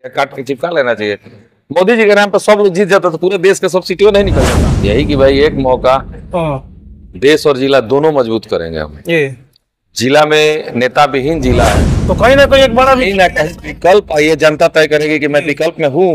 काट के चिपका लेना चाहिए। मोदी जी के नाम पर सब लोग जीत जाता तो पूरे देश के सब सीटें नहीं निकल जाता। यही कि भाई एक मौका देश और जिला दोनों मजबूत करेंगे हम। जिला में नेता विहीन जिला है तो कहीं ना कहीं एक बड़ा कहीं ना कहीं विकल्प ये जनता तय करेगी कि मैं विकल्प में हूँ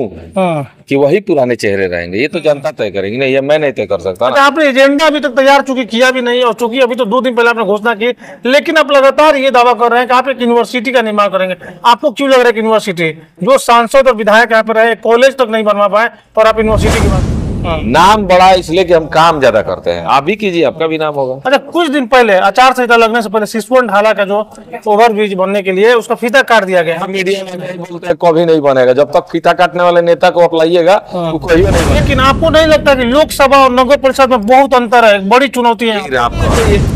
कि वही पुराने चेहरे रहेंगे। ये तो जनता तय करेगी, नहीं ये मैं नहीं तय कर सकता ना। आपने एजेंडा अभी तक तैयार चूंकि किया भी नहीं, और चूंकि अभी तो 2 दिन पहले आपने घोषणा की, लेकिन आप लगातार ये दावा कर रहे हैं कि आप एक यूनिवर्सिटी का निर्माण करेंगे। आपको क्यों लग रहा है कि यूनिवर्सिटी, जो सांसद और विधायक यहाँ पे रहे, कॉलेज तक नहीं बनवा पाए और आप यूनिवर्सिटी की बात? नाम बड़ा इसलिए कि हम काम ज्यादा करते हैं। आप भी कीजिए, आपका भी नाम होगा। अच्छा, कुछ दिन पहले आचार संहिता लगने से पहले सिसवन ढाला का जो ओवरब्रिज बनने के लिए उसका फीता काट दिया गया। मीडिया में नहीं बोलते हैं, कभी नहीं बनेगा। जब तक फीता काटने वाले नेता को अपलाइएगा वो कभी नहीं बनेगा। लेकिन आपको नहीं लगता कि लोकसभा और नगर परिषद में बहुत अंतर है, बड़ी चुनौती है?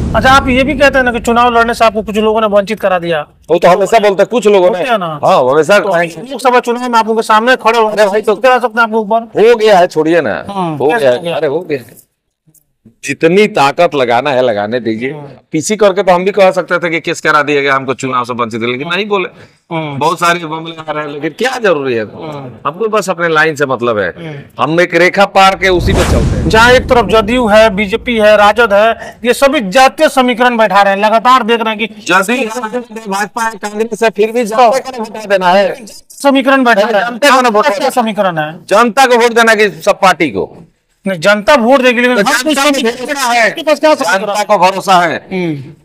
अच्छा, आप ये भी कहते हैं ना कि चुनाव लड़ने से आपको कुछ लोगों ने वंचित करा दिया? वो तो हमेशा बोलते हैं कुछ लोगों ने। हाँ हमेशा लोकसभा चुनाव में आप उनके सामने खड़े हो भाई तो करा सकते हैं आपके ऊपर? हो गया है, छोड़िए ना, हो गया है। अरे हो गया है, जितनी ताकत लगाना है लगाने दीजिए। पीसी करके तो हम भी कह सकते थे कि केस करा दिया गया, हमको चुनाव से वंचित, लेकिन नहीं बोले। बहुत सारे मामले आ रहे हैं, लेकिन क्या जरूरी है? हमको बस अपने लाइन से मतलब है। हम एक रेखा पार के उसी पे चलते हैं। जहाँ एक तरफ जदयू है, बीजेपी है, राजद है, ये सभी जातीय समीकरण बैठा रहे हैं, लगातार देख रहे हैं कि जदयू भाजपा कांग्रेस से फिर भी हटा देना है। समीकरण बैठा है, समीकरण है जनता को वोट देना कि सब पार्टी को? नहीं, जनता वोट देगी, लेकिन जनता को भरोसा है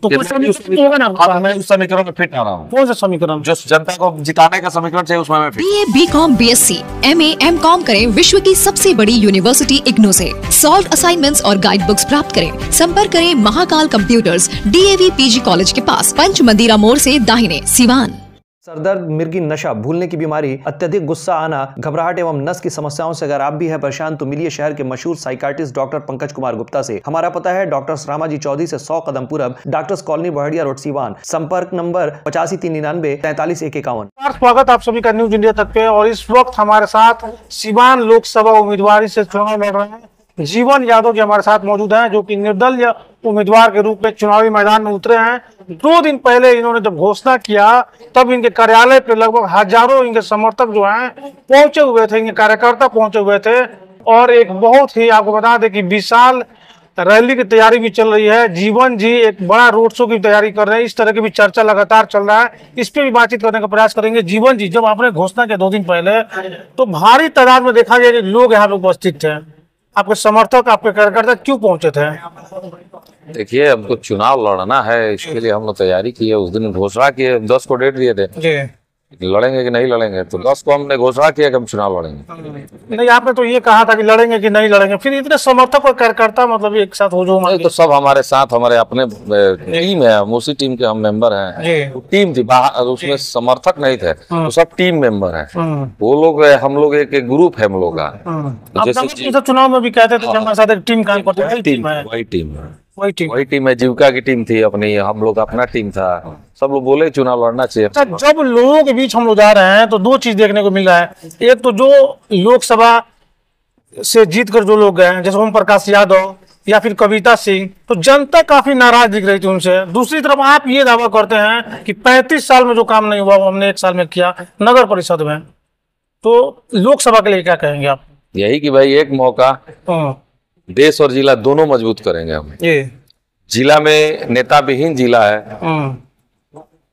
तो कुछ होगा ना। मैं उस समीकरण में फिट आ रहा हूँ। कौन सा समीकरण? जो जनता को जिताने का समीकरण चाहिए उसमें मैं fit. BA, BCom, BSc, MA, MCom करें विश्व की सबसे बड़ी यूनिवर्सिटी इग्नू से। सॉल्व असाइनमेंट्स और गाइड बुक्स प्राप्त करें। संपर्क करें Mahakal computers, DAV PG college के पास, पंच मंदिरा मोड़ से दाहिने, सिवान। सरदर्द, मिर्गी, नशा, भूलने की बीमारी, अत्यधिक गुस्सा आना, घबराहट एवं नस की समस्याओं से अगर आप भी हैं परेशान तो मिलिए शहर के मशहूर साइकाट्रिस्ट डॉक्टर पंकज कुमार गुप्ता से। हमारा पता है डॉक्टर रामाजी चौधरी से 100 कदम पूरब, doctors colony Bahadiya road, Siwan. संपर्क नंबर 85 399 43 151। स्वागत आप सभी का न्यूज इंडिया तक पे। और इस वक्त हमारे साथ सिवान लोकसभा उम्मीदवारी से चुनाव लड़ रहे हैं जीवन यादव जी हमारे साथ मौजूद हैं, जो कि निर्दलीय उम्मीदवार के रूप में चुनावी मैदान में उतरे हैं। 2 दिन पहले इन्होंने जब घोषणा किया तब इनके कार्यालय पे लगभग हजारों इनके समर्थक जो हैं पहुंचे हुए थे, इनके कार्यकर्ता पहुंचे हुए थे। और एक बहुत ही आपको बता दें कि विशाल रैली की तैयारी भी चल रही है। जीवन जी एक बड़ा रोड शो की तैयारी कर रहे हैं। इस तरह की भी चर्चा लगातार चल रहा है, इस पे भी बातचीत करने का प्रयास करेंगे। जीवन जी, जब आपने घोषणा किया 2 दिन पहले तो भारी तादाद में देखा गया कि लोग यहाँ पे उपस्थित थे, आपके समर्थक, आपके कार्यकर्ता क्यों पहुंचे थे? देखिए, हमको चुनाव लड़ना है, इसके लिए हम लोग तैयारी की है। उस दिन घोषणा की है, 10 को डेट दिए थे लड़ेंगे कि नहीं लड़ेंगे, तो 10 को हमने घोषणा किया कि हम चुनाव लड़ेंगे। नहीं, आपने तो ये कहा था कि लड़ेंगे कि नहीं लड़ेंगे, फिर इतने समर्थक और कार्यकर्ता मतलब एक साथ हो जो तो सब हमारे साथ, हमारे अपने टीम है, हम उसी टीम के हम मेंबर हैं। टीम थी बाहर, उसमें समर्थक नहीं थे, तो सब टीम मेंबर है। वो लोग, हम लोग एक ग्रुप है हम लोग का। जैसे चुनाव में भी कहते थे हमारे साथ एक टीम काम करते हैं, वही टीम है। जीविका की टीम थी अपनी, हम लोग अपना टीम था। सब लोग बोले चुनाव लड़ना चाहिए। जब लोगों के बीच हम लोग जा रहे हैं तो 2 चीज देखने को मिल रहा है। एक तो जो लोकसभा से जीत कर जो लोग गए हैं, जैसे ओम प्रकाश यादव या फिर कविता सिंह, तो जनता काफी नाराज दिख रही थी उनसे। दूसरी तरफ आप ये दावा करते हैं कि 35 साल में जो काम नहीं हुआ वो हमने 1 साल में किया नगर परिषद में। तो लोकसभा के लिए क्या कहेंगे आप? यही कि भाई एक मौका देश और जिला दोनों मजबूत करेंगे हम। जिला में नेता विहीन जिला है।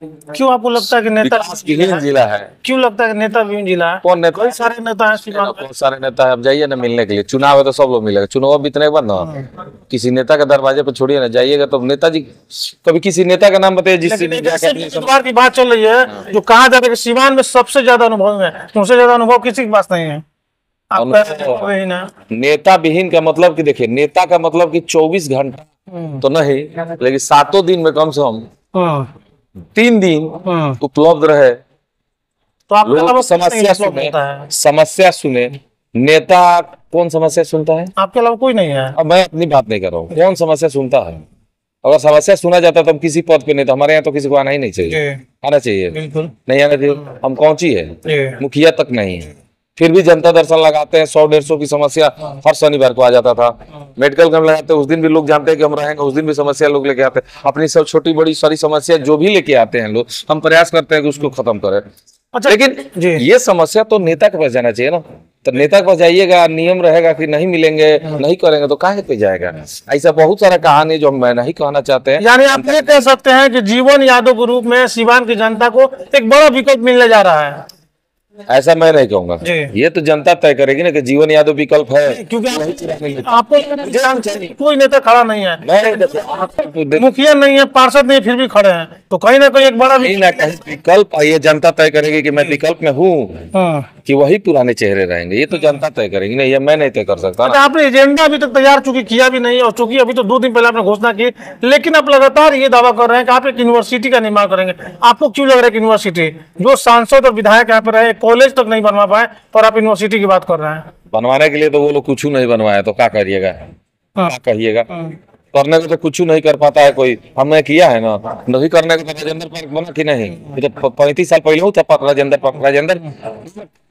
क्यों आपको लगता है कि नेता विहीन जिला है? क्यों लगता है कि नेता विहीन जिला है? कौन नेता? कई सारे नेता हैं, बहुत सारे नेता है। अब जाइए ना मिलने के लिए, चुनाव है तो सब लोग मिलेगा। चुनाव बीतने के बाद ना किसी नेता के दरवाजे पर छोड़िए ना, जाइएगा तो नेताजी कभी किसी नेता का नाम बताइए जिससे उम्मीदवार की बात चल रही है, जो कहा जाता है कि सिवान में सबसे ज्यादा अनुभव है, उनसे ज्यादा अनुभव किसी के पास नहीं है। नेता विहीन का मतलब कि देखिए, नेता का मतलब कि 24 घंटा तो नहीं, लेकिन 7 दिन में कम से कम 3 दिन उपलब्ध रहे, तो आप समस्या सुने। नेता कौन समस्या सुनता है? आपके अलावा कोई नहीं है। अब मैं अपनी बात नहीं कर रहा हूँ, कौन समस्या सुनता है? अगर समस्या सुना जाता तो हम किसी पद पे नहीं, तो हमारे यहाँ तो किसी को आना ही नहीं चाहिए। आना चाहिए, बिल्कुल नहीं आना चाहिए। हम कौन सी है, मुखिया तक नहीं है, फिर भी जनता दर्शन लगाते हैं। 100-150 की समस्या हर शनिवार को आ जाता था। मेडिकल कैंप लगाते हैं, उस दिन भी लोग जानते हैं कि हम रहेंगे, उस दिन भी समस्या लोग लेके आते हैं। अपनी सब छोटी बड़ी सारी समस्या जो भी लेके आते हैं लोग, हम प्रयास करते हैं कि उसको खत्म करें। अच्छा, लेकिन जी। ये समस्या तो नेता के पास जाना चाहिए ना। तो नेता के पास जाइएगा, नियम रहेगा कि नहीं मिलेंगे, नहीं करेंगे तो काहे पे जाएगा। ऐसा बहुत सारा कहानी जो मैं नहीं कहना चाहते हैं। यानी आप ये कह सकते हैं कि जीवन यादव के रूप में सीवान की जनता को एक बड़ा विकल्प मिलने जा रहा है। ऐसा मैं नहीं कहूंगा, जी। ये तो जनता तय करेगी ना कि जीवन यादव विकल्प है। क्योंकि आपको कोई नेता खड़ा नहीं है, मैं मुखिया नहीं है, पार्षद नहीं, फिर भी खड़े हैं, तो कहीं ना कहीं एक बड़ा कहीं ना कहीं विकल्प ये जनता तय करेगी कि मैं विकल्प में हूँ हाँ। कि वही पुराने चेहरे रहेंगे। ये तो जनता तय करेगी ना, ये मैं नहीं तय कर सकता अच्छा, ना। आपने एजेंडा अभी तक तैयार चूंकि किया भी नहीं, और चूंकि अभी तो 2 दिन पहले आपने घोषणा की, लेकिन आप लगातार ये दावा कर रहे हैं कि आप एक यूनिवर्सिटी का निर्माण करेंगे। आपको क्यों लग रहा है कि यूनिवर्सिटी, जो सांसद और विधायक यहाँ पे रहे, कॉलेज तक नहीं बनवा पाए, और आप यूनिवर्सिटी की बात कर रहे हैं? बनवाने के लिए तो वो लोग कुछ नहीं बनवाया, तो क्या करिएगा, क्या कहिएगा। करने को तो कुछ नहीं कर पाता है कोई। हमने किया है ना, नहीं करने को तो राजेंद्र पार्क बना कि नहीं। ये तो 35 साल पहले हो था राजेंद्र पार्क। राजेंद्र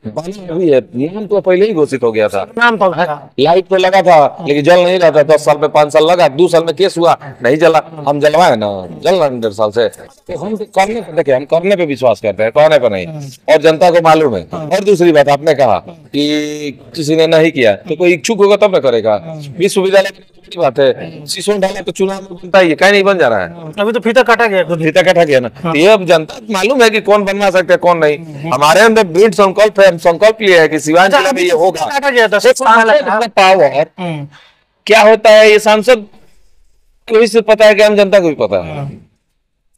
बना भी है, नाम तो पहले ही घोषित हो गया था, नाम तो है। लाइट तो लगा था लेकिन जल नहीं रहा था। 10 साल में 5 साल लगा, 2 साल में केस हुआ, नहीं जला। हम जलवाए ना, जल रहा 1.5 साल से। तो हम करने पे, देखिए हम करने पे विश्वास करते हैं, कहने पे नहीं, और जनता को मालूम है। और दूसरी बात, आपने कहा कि किसी ने नहीं किया, तो कोई इच्छुक होगा तब न करेगा। विश्वविद्यालय की बात है, शीशों डाला तो चुनाव में बनता ही है, कहीं नहीं बन जा रहा है। अभी तो फीता काटा गया खुद। फीता काटा गया ना। तो ये अब जनता को मालूम है कि कौन बनवा सकते हैं, कौन नहीं। हमारे अंदर दृढ़ संकल्प है, हम संकल्प लिए है कि सिवान जिले में ये होगा। काटा गया था पावर क्या होता है, ये सांसद को भी सिर्फ पता है कि हम जनता को भी पता है,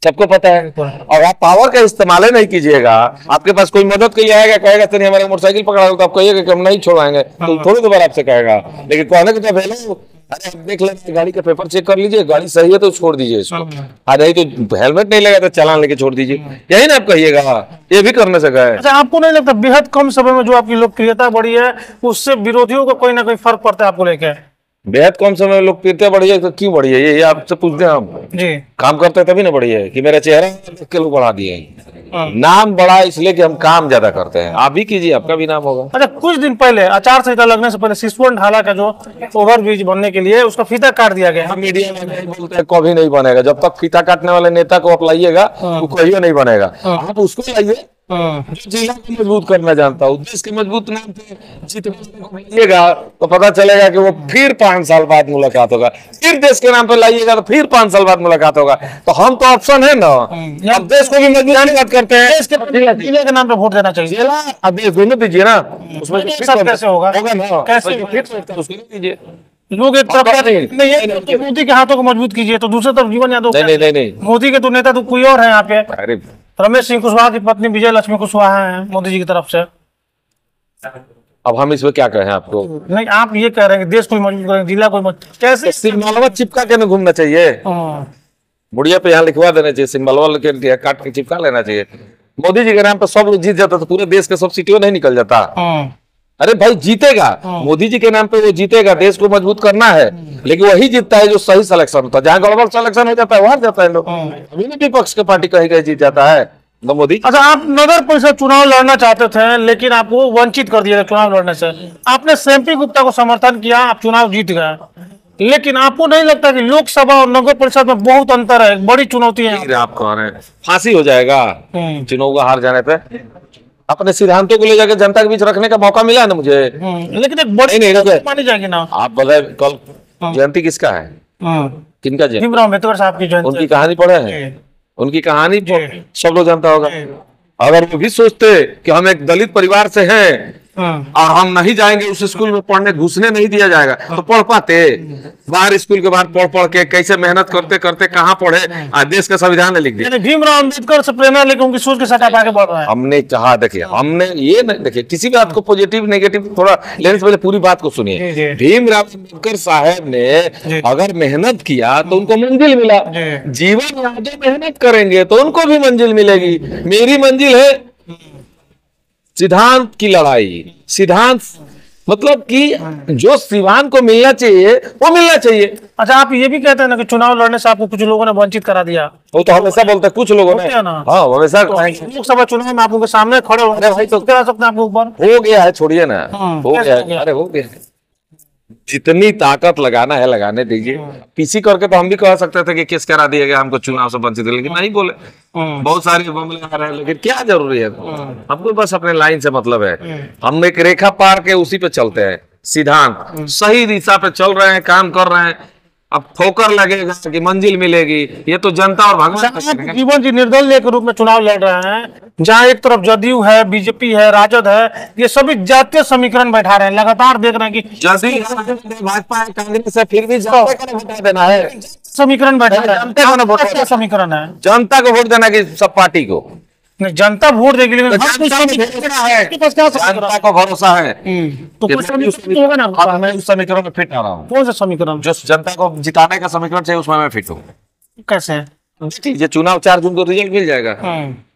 सबको पता है। और आप पावर का इस्तेमाल नहीं कीजिएगा। आपके पास कोई मदद के लिए आएगा, कहेगा तेरे हमारे मोटरसाइकिल पकड़ा तो आप कहिएगा कि हम नहीं छोड़ाएंगे, तो थोड़ी देर आपसे कहेगा। लेकिन कहने को तो पहले अरे आप देख लेते, गाड़ी का पेपर चेक कर लीजिए, गाड़ी सही है तो छोड़ दीजिए इसको, हाँ नहीं तो हेलमेट नहीं लगा तो चालान लेके छोड़ दीजिए, यही ना आप कहिएगा। ये भी करने से गए। अच्छा, आपको नहीं लगता बेहद कम समय में जो आपकी लोकप्रियता बढ़ी है, उससे विरोधियों को कोई ना कोई फर्क पड़ता है आपको लेके? बेहद कम समय में लोकप्रियता बढ़ी है, तो क्यों बढ़ी है ये आपसे पूछते हैं हम। जी, काम करते हैं तभी ना बढ़ी है कि मेरा चेहरा देख के लोग बढ़ा दिए। नाम बढ़ा इसलिए कि हम काम ज्यादा करते हैं। आप भी कीजिए, आपका भी नाम होगा। अच्छा, कुछ दिन पहले आचार संहिता लगने से पहले सिसवन ढाला का जो ओवर ब्रिज बनने के लिए उसका फीता काट दिया गया। मीडिया में नहीं बोलते हैं, कभी नहीं बनेगा। जब तक फीता काटने वाले नेता को आप लाइएगा वो कभी नहीं बनेगा। आप उसको लाइए जो जिला को मजबूत करना जानता हो, देश के मजबूत नाम पे लाइएगा तो पता चलेगा कि वो फिर 5 साल बाद मुलाकात होगा। फिर देश के नाम पे लाइएगा तो फिर 5 साल बाद मुलाकात होगा। तो हम तो ऑप्शन है ना, अब देश को भी मजबूत बात करते हैं। देश के जिले के नाम पे वोट देना चाहिए। जिला अब देश दोनों दीजिए ना, उसमें कैसे होगा ना, कैसे उसको दीजिए। लोग एक तरफ नहीं है, मोदी के हाथों को मजबूत कीजिए, तो दूसरे तरफ जीवन यादव। नहीं मोदी के तो नेता तो कोई और है यहाँ पे। अरे रमेश सिंह कुशवाहा की पत्नी विजय लक्ष्मी कुशवाहा है मोदी जी की तरफ से। अब हम इसमें क्या कहें आपको? नहीं, आप ये कह रहे हैं कि देश को मजबूत करेंगे, जिला को कैसे? सिंगमालवा चिपका के न घूमना चाहिए, मुड़िया पे यहाँ लिखवा देना चाहिए, सिंगमालवा के काट के चिपका लेना चाहिए। मोदी जी के नाम पे सब लोग जीत जाता तो पूरे देश के सब सीटों नहीं निकल जाता। अरे भाई जीतेगा, मोदी जी के नाम पे वो जीतेगा, देश को मजबूत करना है। लेकिन वही जीतता है जो सही सिलेक्शन होता है। जहाँ गड़बड़ सिलेक्शन हो जाता है वहां जाता है लोग। अभी नहीं विपक्ष के पार्टी कहीं कहीं जीत जाता है तो मोदी। अच्छा, आप नगर परिषद चुनाव लड़ना चाहते थे लेकिन आपको वंचित कर दिया चुनाव लड़ने से। आपने सेम्पी गुप्ता को समर्थन किया, आप चुनाव जीत गए, लेकिन आपको नहीं लगता कि लोकसभा और नगर परिषद में बहुत अंतर है, एक बड़ी चुनौती है? आप कह रहे हैं फांसी हो जाएगा चुनाव का हार जाने पे? अपने सिद्धांतों को ले जाकर जनता के बीच रखने का मौका मिला है ना मुझे। लेकिन एक बड़ी नहीं मानी जाएगी ना। आप बताए कल जयंती किसका है, किनका जयंती? भीमराव अम्बेडकर साहब की जयंती। उनकी कहानी पढ़े हैं, उनकी कहानी सब लोग जानता होगा। अगर वो भी सोचते कि हम एक दलित परिवार से हैं और हम नहीं जाएंगे उस स्कूल में पढ़ने, घुसने नहीं दिया जाएगा, तो पढ़ पाते? बाहर स्कूल के बाहर पढ़ पढ़ के कैसे मेहनत करते करते कहाँ पढ़े, आज देश का संविधान ने लिख दिया। भीमराव अम्बेडकर से प्रेरणा लेकर उनकी सोच के साथ आप आगे बढ़ रहे हैं। हमने कहा, देखिए हमने ये नहीं, देखिए किसी बात को पॉजिटिव नेगेटिव थोड़ा लेने से पहले पूरी बात को सुनिए। भीमराव अम्बेडकर साहब ने अगर मेहनत किया तो उनको मंजिल मिला। जीवन यादव मेहनत करेंगे तो उनको भी मंजिल मिलेगी। मेरी मंजिल है सिद्धांत की लड़ाई, सिद्धांत मतलब कि जो सिवान को मिलना चाहिए वो मिलना चाहिए। अच्छा, आप ये भी कहते हैं ना कि चुनाव लड़ने से आपको कुछ लोगों ने वंचित करा दिया? वो तो हमेशा बोलते हैं कुछ लोगों ने। बोलते हैं ना। हाँ हमेशा लोकसभा चुनाव में आप उनके सामने खड़े हो अरे भाई तो करा सकते हैं आपके ऊपर? हो गया है, छोड़िए ना, हो कैसे गया हो है, गया? अरे हो गया है। जितनी ताकत लगाना है लगाने दीजिए। पीसी करके तो हम भी कह सकते थे कि केस करा दिया गया हमको चुनाव से वंचित, लेकिन नहीं बोले। बहुत सारे मामले आ रहे हैं, लेकिन क्या जरूरी है, हमको बस अपने लाइन से मतलब है। हम एक रेखा पार के उसी पे चलते हैं, सिद्धांत सही दिशा पे चल रहे हैं, काम कर रहे हैं। अब ठोकर लगेगा कि मंजिल मिलेगी, ये तो जनता और भगवान आप जीवन जी निर्दलीय के रूप में चुनाव लड़ रहे हैं, जहाँ एक तरफ जदयू है, बीजेपी है, राजद है, ये सभी जातीय समीकरण बैठा रहे हैं। लगातार देख रहे हैं कि जल्दी भाजपा है, कांग्रेस है, फिर भी जनता को वोट देना है, समीकरण बैठा रहे हैं। जनता को वोट क्या समीकरण है? जनता को वोट देना कि सब पार्टी को। नहीं, जनता वोट देगी, लेकिन तो हर कोई जनता को समीकरण भरोसा है, आपके पास क्या समीकरण जनता को भरोसा है। तो कुछ समीकरण तो होगा ना? अब मैं उस समीकरण में फिट आ रहा हूँ, कौन सा समीकरण? जो जनता को जिताने का समीकरण चाहिए उसमें मैं फिट हूँ। कैसे? ये चुनाव 4 जून को रिजल्ट मिल जाएगा।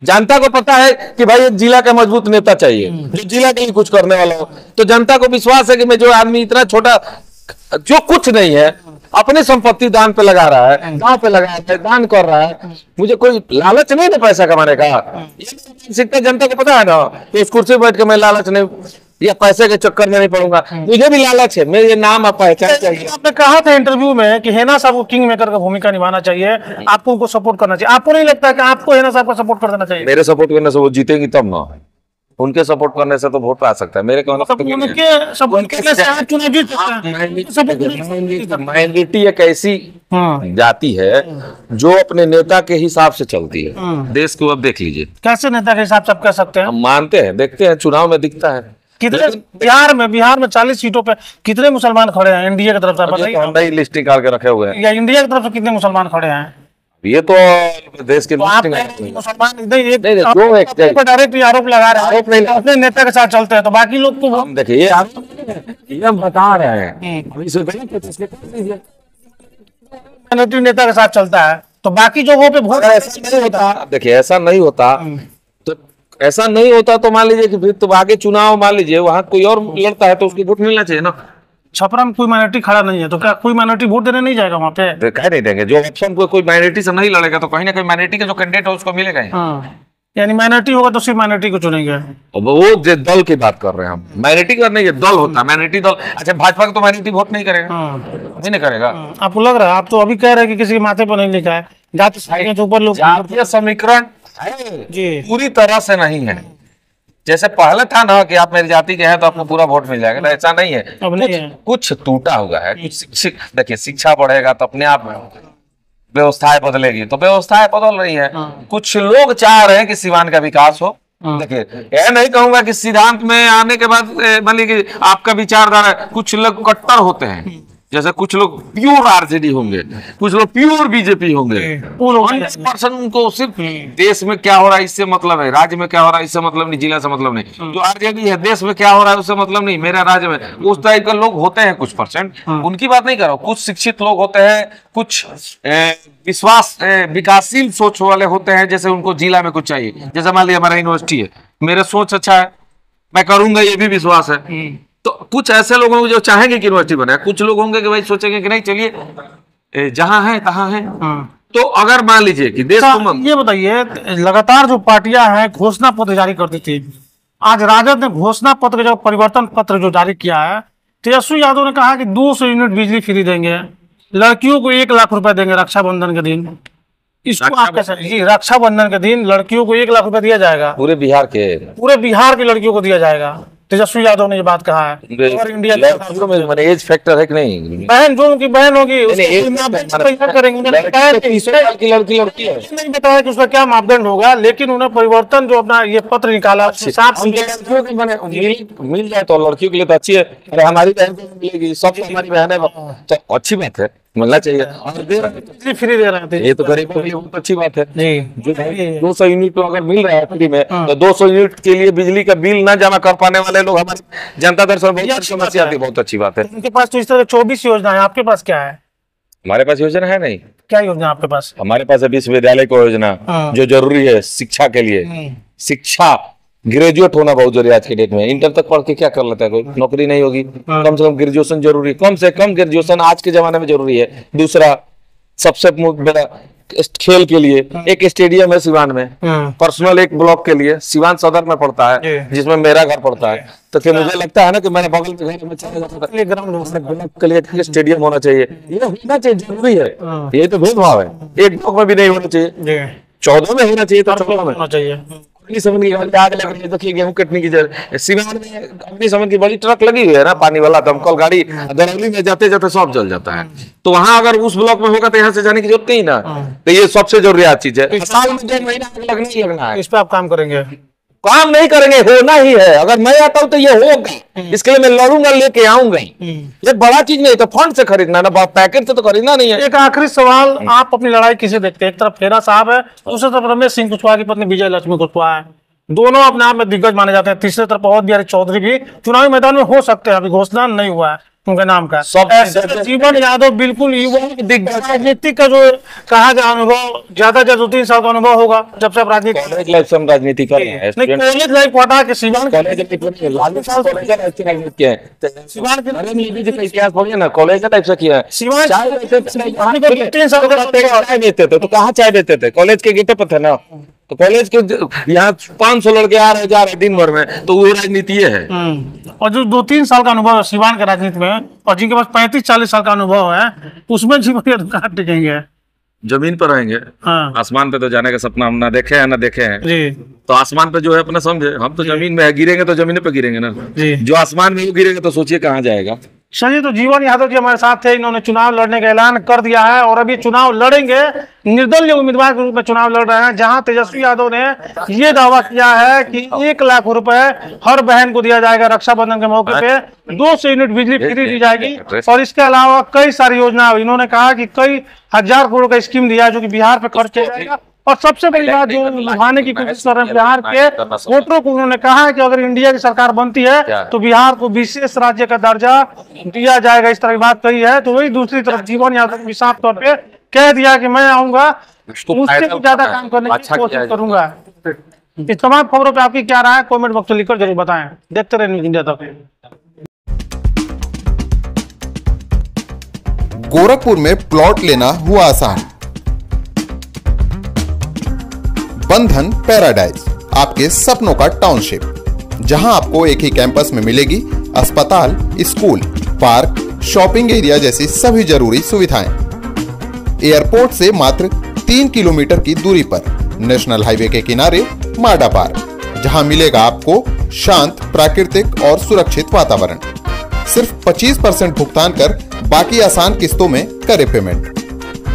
जनता को पता है कि भाई एक जिला का मजबूत नेता चाहिए जो जिला के लिए कुछ करने वाला हो। तो जनता को विश्वास है कि मैं जो आदमी इतना छोटा जो कुछ नहीं है अपनी संपत्ति दान पे लगा रहा है, गांव पे लगा रहा है, दान कर रहा है, मुझे कोई लालच नहीं है पैसा कमाने का। ये जनता को पता है ना कि इस कुर्सी पर बैठ के मैं लालच नहीं या पैसे के चक्कर में नहीं पड़ूंगा। मुझे भी लालच है, मेरे नाम आप पहचान चाहिए। आपने कहा था इंटरव्यू में कि हेना साहब को किंग मेकर का भूमिका निभाना चाहिए, आपको उनको सपोर्ट करना चाहिए। आपको नहीं लगता कि आपको हेना साहब का सपोर्ट कर देना चाहिए? मेरे सपोर्ट करने से वो जीतेंगी तब ना, उनके सपोर्ट करने से तो वोट पे आ सकता है। मेरे कहने से तो नहीं है। उनके सपोर्ट करने से आप चुनाव जीत सकते हैं। माइनॉरिटी एक ऐसी जाति है जो अपने नेता के हिसाब से चलती है। देश को अब देख लीजिए, कैसे नेता के हिसाब से आप कह सकते हैं? हम मानते हैं, देखते हैं, चुनाव में दिखता है। कितने बिहार में 40 सीटों पे कितने मुसलमान खड़े हैं इंडिया की तरफ से? ये तो हम नई लिस्ट निकाल के रखे हुए हैं। या इंडिया की तरफ से कितने मुसलमान खड़े हैं? ये तो देश के आप नहीं, मुसलमान जो एक डायरेक्ट आरोप लगा रहे आरोप नहीं हैं, अपने नेता के साथ चलते हैं, तो बाकी लोग को हम देखिए ये हम बता रहे हैं। अब इसे माइनॉरिटी नेता के साथ चलता है, तो बाकी जगहों पे वोट ऐसा नहीं होता। देखिए ऐसा नहीं होता तो ऐसा नहीं होता तो मान लीजिए कि फिर तो आगे चुनाव मान लीजिए वहां कोई और लड़ता है तो उसको वोट मिलना चाहिए ना। छपरा में कोई माइनॉरिटी खड़ा नहीं है, तो क्या कोई माइनॉरिटी वोट देने नहीं जाएगा वहाँ पे? कह नहीं देंगे, जो ऑप्शन कोई माइनॉरिटी से नहीं लड़ेगा तो कहीं ना कहीं माइनॉरिटी का जो कैंडिडेट है उसको मिलेगा ही। यानी माइनॉरिटी होगा तो सिर्फ माइनॉरिटी को चुनेंगे। वो जो दल की बात कर रहे हैं हम, माइनॉरिटी का नहीं, ये दल होता है माइनॉरिटी दल। अच्छा भाजपा को तो माइनॉरिटी वोट नहीं करेगा, नहीं करेगा। आपको लग रहा है, आप तो अभी कह रहे हैं कि किसी के माथे पर नहीं लिखा है, जाति के ऊपर लोग जातीय समीकरण जी पूरी तरह से नहीं है। जैसे पहले था ना कि आप मेरी जाति के हैं तो आपको पूरा वोट मिल जाएगा, ना ऐसा नहीं है। अब नहीं है। कुछ टूटा हुआ है, कुछ देखिए शिक्षा बढ़ेगा तो अपने आप व्यवस्थाएं बदलेगी, तो व्यवस्थाएं बदल रही है। कुछ लोग चाह रहे हैं कि सिवान का विकास हो। देखिए यह नहीं कहूंगा कि सिद्धांत में आने के बाद मान लीजिए कि आपका विचारधारा, कुछ लोग कट्टर होते हैं, जैसे कुछ लोग प्योर आरजेडी होंगे, कुछ लोग प्योर बीजेपी होंगे। 100% उनको सिर्फ देश में क्या हो रहा है इससे मतलब है, राज्य में क्या हो रहा है इससे मतलब नहीं, जिला से मतलब नहीं। जो आरजेडी है देश में क्या हो रहा है उससे मतलब नहीं, मेरा राज्य में, उस टाइप के लोग होते हैं कुछ परसेंट। उनकी बात नहीं कर रहा हूँ। कुछ शिक्षित लोग होते हैं, कुछ विकासशील सोच वाले होते हैं, जैसे उनको जिला में कुछ चाहिए। जैसे मान लीजिए हमारा यूनिवर्सिटी है, मेरा सोच अच्छा है, मैं करूंगा, ये भी विश्वास है। तो कुछ ऐसे लोग होंगे जो चाहेंगे कि यूनिवर्सिटी बने, कुछ लोग होंगे कि भाई सोचेंगे कि नहीं चलिए जहां है तहां है। तो अगर मान लीजिए कि देश को ये बताइए, लगातार जो पार्टियां हैं घोषणा पत्र जारी करती थी, आज राजद ने घोषणा पत्र जो परिवर्तन पत्र जो जारी किया है, तेजस्वी यादव ने कहा कि 200 यूनिट बिजली फ्री देंगे, लड़कियों को 1 लाख रुपए देंगे रक्षाबंधन के दिन। इसको आप कैसे? जी, रक्षाबंधन के दिन लड़कियों को 1 लाख रुपए दिया जाएगा, पूरे बिहार की लड़कियों को दिया जाएगा। तेजस्वी यादव ने ये बात कहा है। और इंडिया में एज फैक्टर है कि नहीं? बहन जो उनकी बहन होगी करेंगे, नहीं बताया कि उसका क्या मापदंड होगा, लेकिन उन्हें परिवर्तन जो अपना ये पत्र निकाला मिल जाए तो लड़कियों के लिए तो अच्छी है। अरे हमारी बहन को मिलेगी, सब हमारी बहन है, तो अच्छी बात है, मिलना चाहिए। फ्री दे रहे थे, ये तो गरीबों के लिए बहुत अच्छी बात है। जी, 200 यूनिट तो अगर मिल रहा है फ्री में, तो 200 यूनिट के लिए बिजली का बिल ना जमा कर पाने वाले लोग हमारी जनता दर्शन बहुत समस्या आती है। बहुत अच्छी बात है। उनके पास तो इस तरह 24 योजना है, आपके पास क्या है? हमारे पास योजना है नहीं। क्या योजना आपके पास? हमारे पास है विश्वविद्यालय की योजना, जो जरूरी है शिक्षा के लिए। शिक्षा ग्रेजुएट होना बहुत जरूरी है आज के डेट में। इंटर तक पढ़ के क्या कर लेता है कोई, नौकरी नहीं होगी, कम से कम ग्रेजुएशन जरूरी, कम से कम ग्रेजुएशन आज के जमाने में जरूरी है। दूसरा सबसे बड़ा खेल के लिए एक स्टेडियम है सिवान में, पर्सनल एक ब्लॉक के लिए सिवान सदर में पड़ता है, जिसमें मेरा घर पड़ता है। तो क्या मुझे लगता है ना कि मैंने बगल के घर में चला जाता था, ब्लॉक के लिए स्टेडियम होना चाहिए, ये होना चाहिए, जरूरी है। ये तो भेदभाव है, एक ब्लॉक में भी नहीं होना चाहिए, 14 में होना चाहिए, तो 14 में होना चाहिए। अग्निशमन की आग लग रही है, देखिए गेहूं कटने की सिवान में अग्निशमन की बड़ी ट्रक लगी हुई है ना, पानी वाला दमकल गाड़ी, दरौली में जाते जाते सब जल जाता है। तो वहां अगर उस ब्लॉक में होगा तो यहाँ से जाने की जरूरत नहीं ना। तो ये सबसे जरूरी चीज है। साल में 2 महीना आग लगना ही लगना है। इस पे आप काम करेंगे? काम नहीं करेंगे, होना ही है। अगर मैं आता हूं तो ये होगा, इसके लिए मैं लड़ूंगा, लेके आऊंगा। ये बड़ा चीज नहीं तो फंड से खरीदना ना, पैकेट से तो खरीदना नहीं है। एक आखिरी सवाल, आप अपनी लड़ाई किसे देखते हैं? एक तरफ खेरा साहब है, दूसरी तरफ रमेश सिंह कुशवाहा की पत्नी विजय लक्ष्मी कुशवाहा है, दोनों अपने आप में दिग्गज माने जाते हैं। तीसरी तरफ अवध बिहारी चौधरी भी चुनावी मैदान में हो सकते हैं, अभी घोषणा नहीं हुआ है उनके नाम का। जीवन यादव बिल्कुल युवा दिग्गज, राजनीति का जो कहा जाए अनुभव ज्यादा 2-3 साल का अनुभव होगा जब से आप राजनीति कर रहे हैं। कॉलेज लाइफ हटा के सिवान कॉलेज इतिहास पढ़िए ना, कॉलेज लाइफ से किया है। सिवान तो कहाँ चाय बेचते थे? कॉलेज के गेटे पे थे ना। तो कॉलेज के यहाँ 500 लड़के आ रहे जा रहे दिन भर में, तो वो राजनीति है। और जो 2-3 साल का अनुभव है सिवान के राजनीति में, और जिनके पास 35-40 साल का अनुभव है, उसमें जीवन कहाँ टिकेंगे? जमीन पर रहेंगे। हाँ। आसमान पे तो जाने का सपना हम ना देखे हैं ना देखे हैं जी। तो आसमान पे जो है अपना समझे, हम तो जमीन में है, गिरेंगे तो जमीन पे गिरेंगे ना जी। जो आसमान में गिरेंगे तो सोचिए कहाँ जाएगा। चलिए, तो जीवन यादव जी हमारे साथ थे, इन्होंने चुनाव लड़ने का ऐलान कर दिया है और अभी चुनाव लड़ेंगे, निर्दलीय उम्मीदवार के रूप में चुनाव लड़ रहे हैं। जहां तेजस्वी यादव ने ये दावा किया है कि 1 लाख रुपए हर बहन को दिया जाएगा, रक्षाबंधन के मौके पे 200 यूनिट बिजली फ्री दी जाएगी, और इसके अलावा कई सारी योजना। इन्होंने कहा कि कई हजार करोड़ का स्कीम दिया है जो कि बिहार पे खर्च किया जाएगा। और सबसे बड़ी बात जो लुभाने की कोशिश कर रहे हैं बिहार के वोटरों को, उन्होंने कहा है कि अगर इंडिया की सरकार बनती है तो बिहार को विशेष राज्य का दर्जा दिया जाएगा, इस तरह की बात कही है। तो वही दूसरी तरफ जीवन यादव भी साफ तौर पे कह दिया कि मैं आऊंगा, उससे कुछ ज्यादा काम करने की कोशिश करूंगा। इस तमाम खबरों पे आपकी क्या राय है, कमेंट बॉक्स में लिखकर जरूर बताएं। देखते रहे न्यूज़ इंडिया तक। गोरखपुर में प्लॉट लेना हुआ आसान। बंधन पैराडाइज, आपके सपनों का टाउनशिप, जहां आपको एक ही कैंपस में मिलेगी अस्पताल, स्कूल, पार्क, शॉपिंग एरिया जैसी सभी जरूरी सुविधाएं। एयरपोर्ट से मात्र 3 किलोमीटर की दूरी पर नेशनल हाईवे के किनारे माडा पार्क, जहां मिलेगा आपको शांत, प्राकृतिक और सुरक्षित वातावरण। सिर्फ 25% भुगतान कर बाकी आसान किस्तों में करे पेमेंट।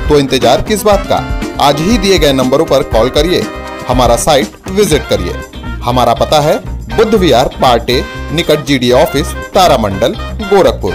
तो इंतजार किस बात का? आज ही दिए गए नंबरों पर कॉल करिए, हमारा साइट विजिट करिए। हमारा पता है बुद्ध विहार पार्टे निकट GD ऑफिस, तारामंडल, गोरखपुर।